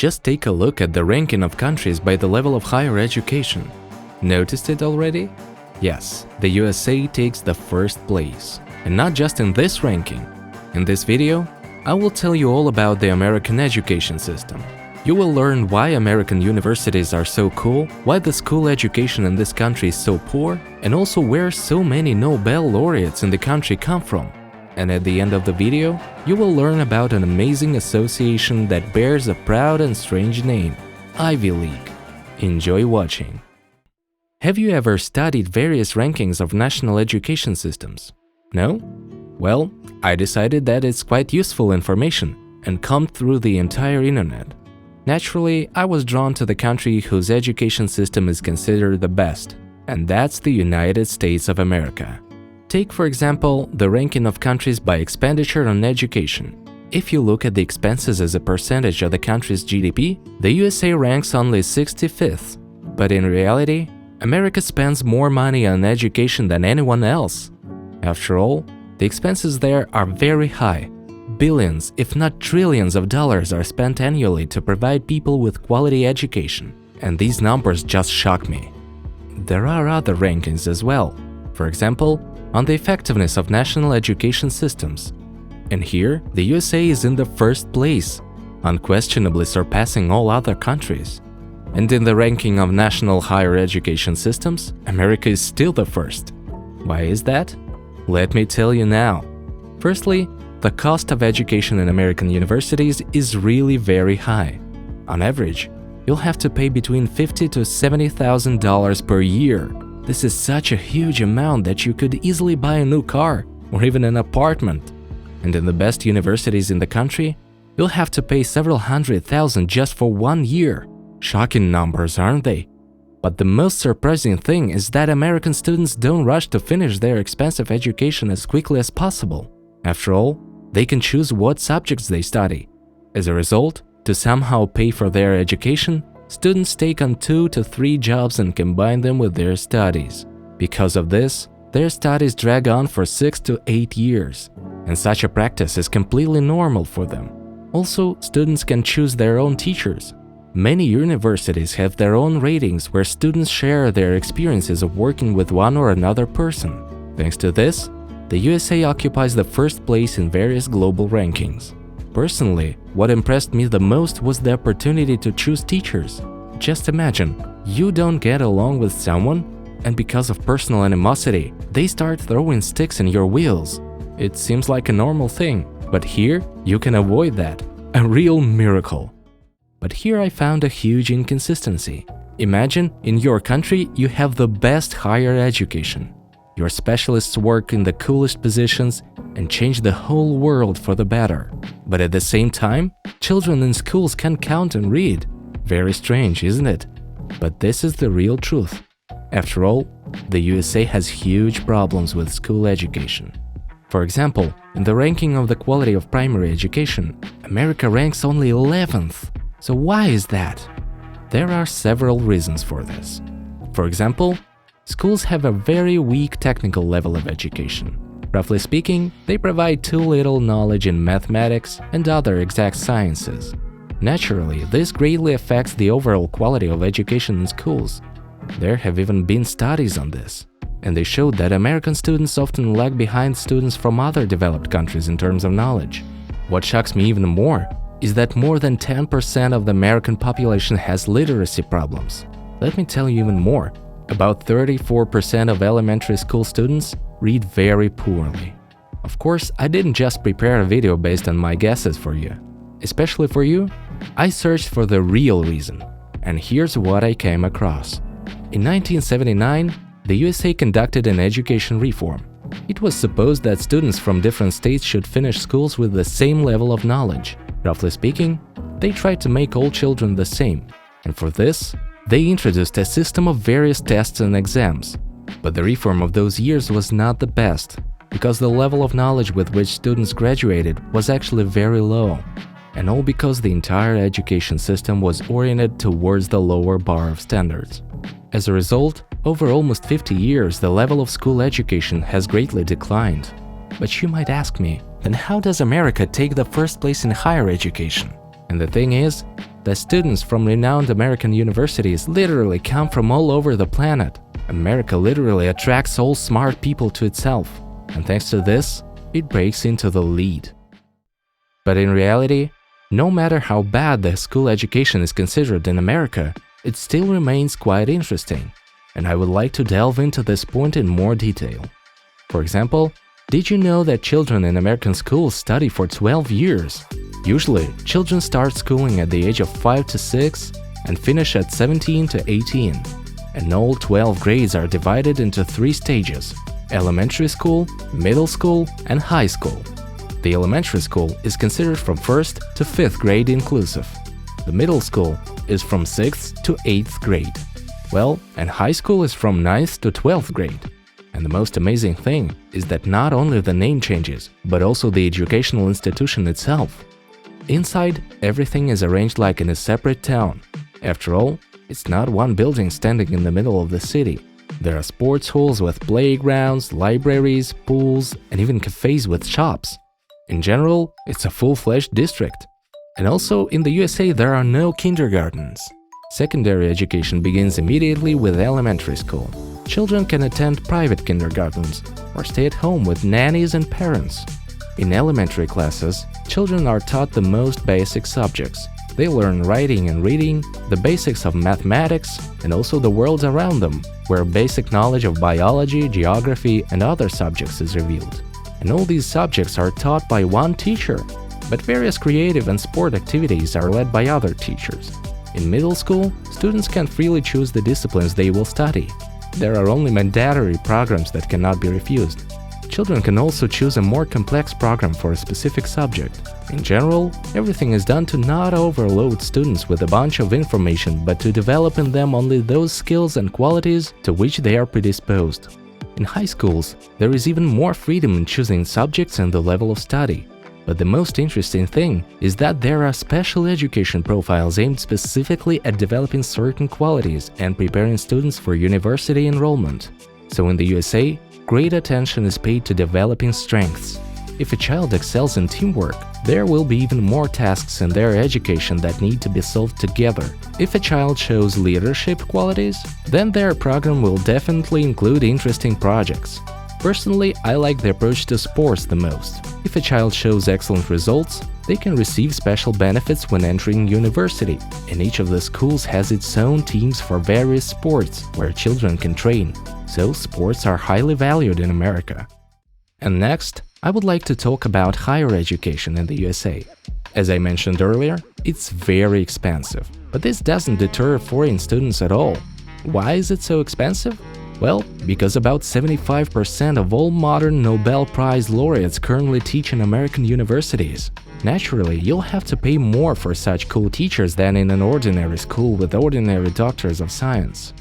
Just take a look at the ranking of countries by the level of higher education. Noticed it already? Yes, the USA takes the first place. And not just in this ranking. In this video, I will tell you all about the American education system. You will learn why American universities are so cool, why the school education in this country is so poor, and also where so many Nobel Laureates in the country come from. And at the end of the video, you will learn about an amazing association that bears a proud and strange name, Ivy League. Enjoy watching. Have you ever studied various rankings of national education systems? No? Well, I decided that it's quite useful information and combed through the entire internet. Naturally, I was drawn to the country whose education system is considered the best, and that's the United States of America. Take, for example, the ranking of countries by expenditure on education. If you look at the expenses as a percentage of the country's GDP, the USA ranks only 65th. But in reality, America spends more money on education than anyone else. After all, the expenses there are very high. Billions, if not trillions of dollars are spent annually to provide people with quality education. And these numbers just shock me. There are other rankings as well. For example, on the effectiveness of national education systems. And here, the USA is in the first place, unquestionably surpassing all other countries. And in the ranking of national higher education systems, America is still the first. Why is that? Let me tell you now. Firstly, the cost of education in American universities is really very high. On average, you'll have to pay between $50,000 to $70,000 per year. This is such a huge amount that you could easily buy a new car or even an apartment. And in the best universities in the country, you'll have to pay several $100,000 just for 1 year. Shocking numbers, aren't they? But the most surprising thing is that American students don't rush to finish their expensive education as quickly as possible. After all, they can choose what subjects they study. As a result, to somehow pay for their education, students take on 2 to 3 jobs and combine them with their studies. Because of this, their studies drag on for 6 to 8 years, and such a practice is completely normal for them. Also, students can choose their own teachers. Many universities have their own ratings where students share their experiences of working with one or another person. Thanks to this, the USA occupies the first place in various global rankings. Personally, what impressed me the most was the opportunity to choose teachers. Just imagine, you don't get along with someone, and because of personal animosity, they start throwing sticks in your wheels. It seems like a normal thing, but here you can avoid that. A real miracle. But here I found a huge inconsistency. Imagine, in your country, you have the best higher education. Your specialists work in the coolest positions and change the whole world for the better. But at the same time, children in schools can count and read. Very strange, isn't it? But this is the real truth. After all, the USA has huge problems with school education. For example, in the ranking of the quality of primary education, America ranks only 11th. So why is that? There are several reasons for this. For example, schools have a very weak technical level of education. Roughly speaking, they provide too little knowledge in mathematics and other exact sciences. Naturally, this greatly affects the overall quality of education in schools. There have even been studies on this, and they showed that American students often lag behind students from other developed countries in terms of knowledge. What shocks me even more is that more than 10% of the American population has literacy problems. Let me tell you even more. About 34% of elementary school students read very poorly. Of course, I didn't just prepare a video based on my guesses for you. Especially for you, I searched for the real reason, and here's what I came across. In 1979, the USA conducted an education reform. It was supposed that students from different states should finish schools with the same level of knowledge. Roughly speaking, they tried to make all children the same, and for this, they introduced a system of various tests and exams. But the reform of those years was not the best, because the level of knowledge with which students graduated was actually very low, and all because the entire education system was oriented towards the lower bar of standards. As a result, over almost 50 years, the level of school education has greatly declined. But you might ask me, then how does America take the first place in higher education? And the thing is, The students from renowned American universities literally come from all over the planet. America literally attracts all smart people to itself, and thanks to this, it breaks into the lead. But in reality, no matter how bad the school education is considered in America, it still remains quite interesting, and I would like to delve into this point in more detail. For example, did you know that children in American schools study for 12 years? Usually, children start schooling at the age of 5 to 6 and finish at 17 to 18. And all 12 grades are divided into 3 stages: elementary school, middle school, and high school. The elementary school is considered from 1st to 5th grade inclusive. The middle school is from 6th to 8th grade. Well, and high school is from 9th to 12th grade. And the most amazing thing is that not only the name changes, but also the educational institution itself. Inside, everything is arranged like in a separate town. After all, it's not one building standing in the middle of the city. There are sports halls with playgrounds, libraries, pools, and even cafes with shops. In general, it's a full-fledged district. And also, in the USA, there are no kindergartens. Secondary education begins immediately with elementary school. Children can attend private kindergartens or stay at home with nannies and parents. In elementary classes, children are taught the most basic subjects. They learn writing and reading, the basics of mathematics, and also the world around them, where basic knowledge of biology, geography, and other subjects is revealed. And all these subjects are taught by one teacher, but various creative and sport activities are led by other teachers. In middle school, students can freely choose the disciplines they will study. There are only mandatory programs that cannot be refused. Children can also choose a more complex program for a specific subject. In general, everything is done to not overload students with a bunch of information, but to develop in them only those skills and qualities to which they are predisposed. In high schools, there is even more freedom in choosing subjects and the level of study. But the most interesting thing is that there are special education profiles aimed specifically at developing certain qualities and preparing students for university enrollment. So in the USA, great attention is paid to developing strengths. If a child excels in teamwork, there will be even more tasks in their education that need to be solved together. If a child shows leadership qualities, then their program will definitely include interesting projects. Personally, I like the approach to sports the most. If a child shows excellent results, they can receive special benefits when entering university, and each of the schools has its own teams for various sports where children can train. So sports are highly valued in America. And next, I would like to talk about higher education in the USA. As I mentioned earlier, it's very expensive, but this doesn't deter foreign students at all. Why is it so expensive? Well, because about 75% of all modern Nobel Prize laureates currently teach in American universities. Naturally, you'll have to pay more for such cool teachers than in an ordinary school with ordinary doctors of science.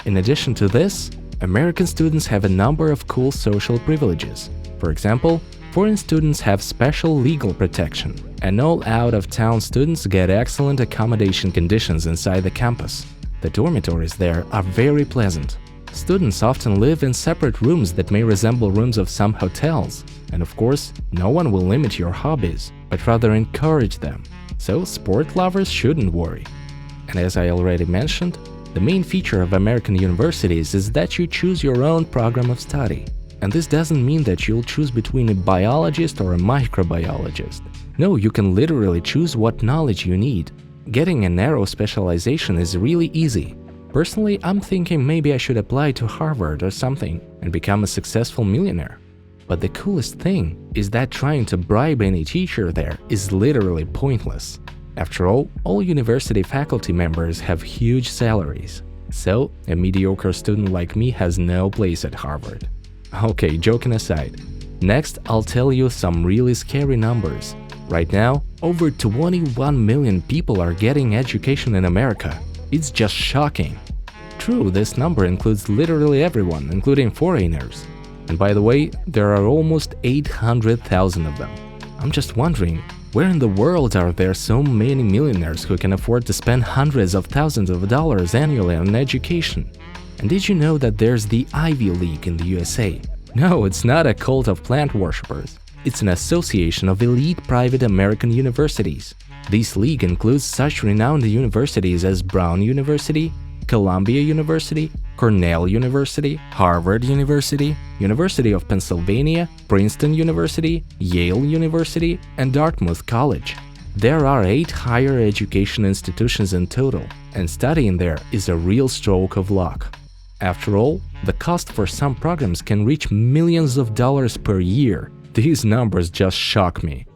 In addition to this, American students have a number of cool social privileges. For example, foreign students have special legal protection, and all out-of-town students get excellent accommodation conditions inside the campus. The dormitories there are very pleasant. Students often live in separate rooms that may resemble rooms of some hotels. And of course, no one will limit your hobbies, but rather encourage them. So sport lovers shouldn't worry. And as I already mentioned, the main feature of American universities is that you choose your own program of study. And this doesn't mean that you'll choose between a biologist or a microbiologist. No, you can literally choose what knowledge you need. Getting a narrow specialization is really easy. Personally, I'm thinking maybe I should apply to Harvard or something and become a successful millionaire. But the coolest thing is that trying to bribe any teacher there is literally pointless. After all university faculty members have huge salaries. So, a mediocre student like me has no place at Harvard. Okay, joking aside. Next, I'll tell you some really scary numbers. Right now, over 21 million people are getting education in America. It's just shocking. True, this number includes literally everyone, including foreigners. And by the way, there are almost 800,000 of them. I'm just wondering, where in the world are there so many millionaires who can afford to spend hundreds of thousands of dollars annually on education? And did you know that there's the Ivy League in the USA? No, it's not a cult of plant worshippers. It's an association of elite private American universities. This league includes such renowned universities as Brown University, Columbia University, Cornell University, Harvard University, University of Pennsylvania, Princeton University, Yale University, and Dartmouth College. There are 8 higher education institutions in total, and studying there is a real stroke of luck. After all, the cost for some programs can reach millions of dollars per year. These numbers just shock me.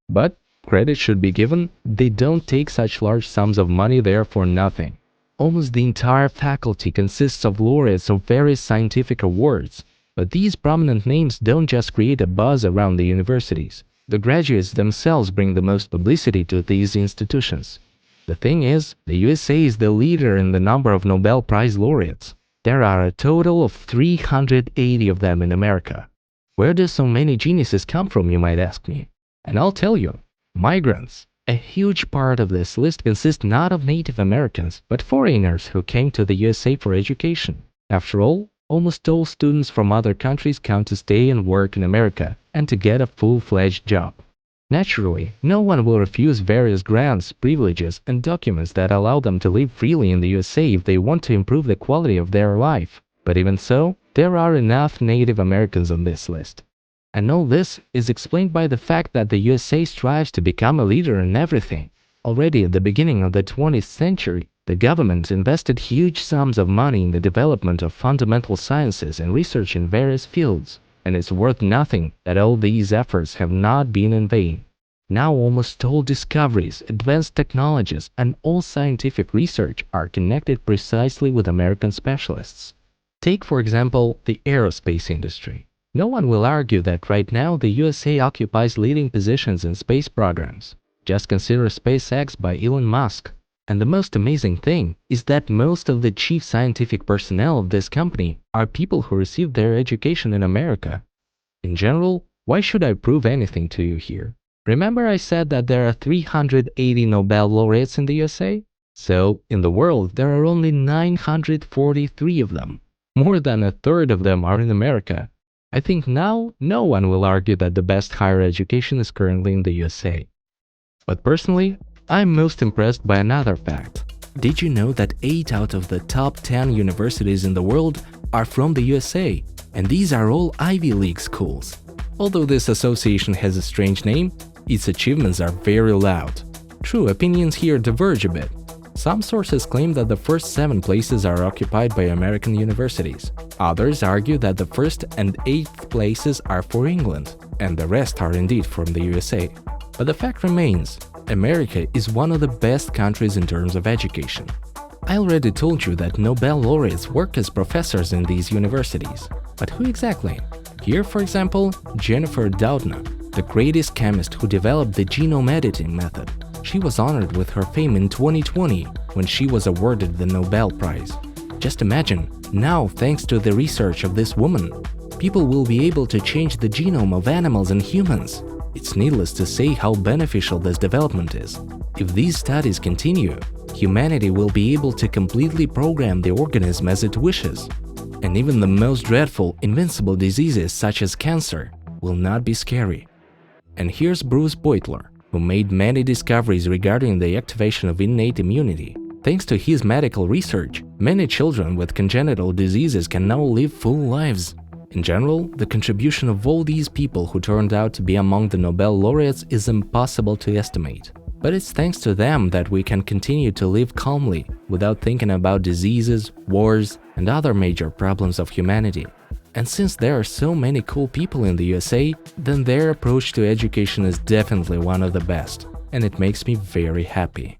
But credit should be given, they don't take such large sums of money there for nothing. Almost the entire faculty consists of laureates of various scientific awards. But these prominent names don't just create a buzz around the universities. The graduates themselves bring the most publicity to these institutions. The thing is, the USA is the leader in the number of Nobel Prize laureates. There are a total of 380 of them in America. Where do so many geniuses come from, you might ask me? And I'll tell you, migrants. A huge part of this list consists not of Native Americans, but foreigners who came to the USA for education. After all, almost all students from other countries come to stay and work in America and to get a full-fledged job. Naturally, no one will refuse various grants, privileges, and documents that allow them to live freely in the USA if they want to improve the quality of their life. But even so, there are enough Native Americans on this list. And all this is explained by the fact that the USA strives to become a leader in everything. Already at the beginning of the 20th century, the government invested huge sums of money in the development of fundamental sciences and research in various fields, and it's worth nothing that all these efforts have not been in vain. Now almost all discoveries, advanced technologies, and all scientific research are connected precisely with American specialists. Take, for example, the aerospace industry. No one will argue that right now the USA occupies leading positions in space programs. Just consider SpaceX by Elon Musk. And the most amazing thing is that most of the chief scientific personnel of this company are people who received their education in America. In general, why should I prove anything to you here? Remember I said that there are 380 Nobel laureates in the USA? So, in the world, there are only 943 of them. More than a third of them are in America. I think now no one will argue that the best higher education is currently in the USA. But personally, I'm most impressed by another fact. Did you know that 8 out of the top 10 universities in the world are from the USA? And these are all Ivy League schools. Although this association has a strange name, its achievements are very loud. True, opinions here diverge a bit. Some sources claim that the first 7 places are occupied by American universities. Others argue that the first and 8th places are for England, and the rest are indeed from the USA. But the fact remains, America is one of the best countries in terms of education. I already told you that Nobel laureates work as professors in these universities. But who exactly? Here, for example, Jennifer Doudna, the greatest chemist who developed the genome editing method. She was honored with her fame in 2020 when she was awarded the Nobel Prize. Just imagine, now thanks to the research of this woman, people will be able to change the genome of animals and humans. It's needless to say how beneficial this development is. If these studies continue, humanity will be able to completely program the organism as it wishes. And even the most dreadful, invincible diseases such as cancer will not be scary. And here's Bruce Beutler, who made many discoveries regarding the activation of innate immunity. Thanks to his medical research, many children with congenital diseases can now live full lives. In general, the contribution of all these people who turned out to be among the Nobel laureates is impossible to estimate. But it's thanks to them that we can continue to live calmly, without thinking about diseases, wars, and other major problems of humanity. And since there are so many cool people in the USA, then their approach to education is definitely one of the best, and it makes me very happy.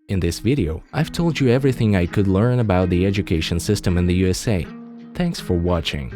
In this video, I've told you everything I could learn about the education system in the USA. Thanks for watching.